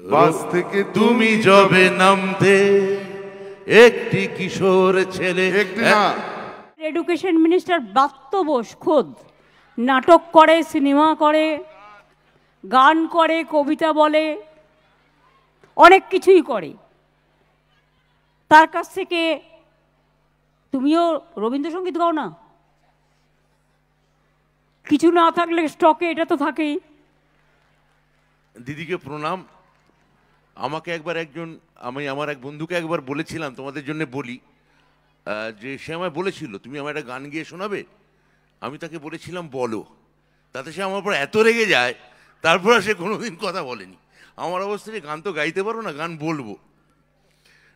বাস থেকে তুমি যবে নামতে একটি কিশোর ছেলে। একটি না, এডুকেশন মিনিস্টার ব্রাত্য বোস খোদ নাটক করে, সিনেমা করে, গান করে, কবিতা বলে, অনেক কিছুই করে। তার কাছ থেকে তুমিও রবীন্দ্রসঙ্গীত গাও না? কিছু না থাকলে স্টকে এটা তো থাকেই। দিদিকে প্রণাম। আমাকে একবার আমি আমার এক বন্ধুকে একবার বলেছিলাম, তোমাদের জন্য বলি, যে সে আমায় বলেছিল তুমি আমার একটা গান গিয়ে শোনাবে। আমি তাকে বলেছিলাম বলো, তাতে সে আমার উপর এত রেগে যায়, তারপর সে কোনোদিন কথা বলেনি। আমার অবস্থা যে গান তো গাইতে পারো না, গান বলবো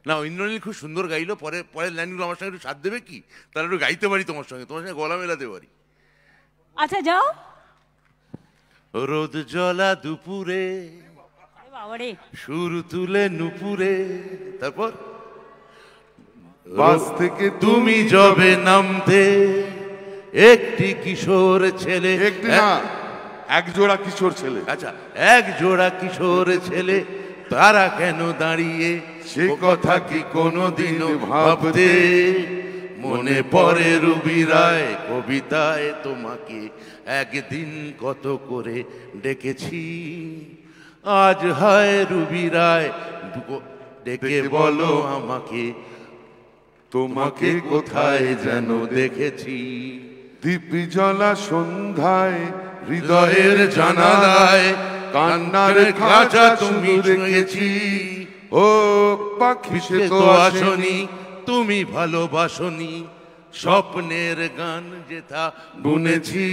না। ইন্দ্রনীল খুব সুন্দর গাইলো, পরের লাইনগুলো আমার সঙ্গে একটু সাথ দেবে কি? তাহলে একটু গাইতে পারি তোমার সঙ্গে গলা মেলাতে পারি। আচ্ছা যাও। রোদ জ্বলা দুপুরে সুর তুলে নুপুরে, তারপর বাস থেকে তুমি যবে নামতে একটি কিশোর ছেলে। একটি না, এক জোড়া কিশোর ছেলে। আচ্ছা, এক জোড়া কিশোর ছেলে, তারা কেন দাঁড়িয়ে সে কথা কি কোনোদিনও ভাবতে? মনে পড়ে রুবি রায় কবিতায় তোমাকে একদিন কত করে ডেকেছি। আজ হয় রুবি রায় ডেকে বলো আমাকে, তোমাকে কোথায় যেন দেখেছি। দীপ জ্বলা সন্ধ্যায় হৃদয়ের জানালায় কান্নার খাঁচা তুমি রেখেছি। ও পাখি সে তো আসনি, তুমি ভালোবাসনি, স্বপ্নের গান যেথা বুনেছি।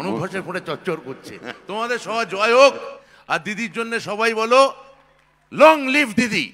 অনুভ্যাসের ফোনে চচ্চর করছে। তোমাদের সবার জয় হোক। আর দিদির জন্য সবাই বলো লং লিভ দিদি।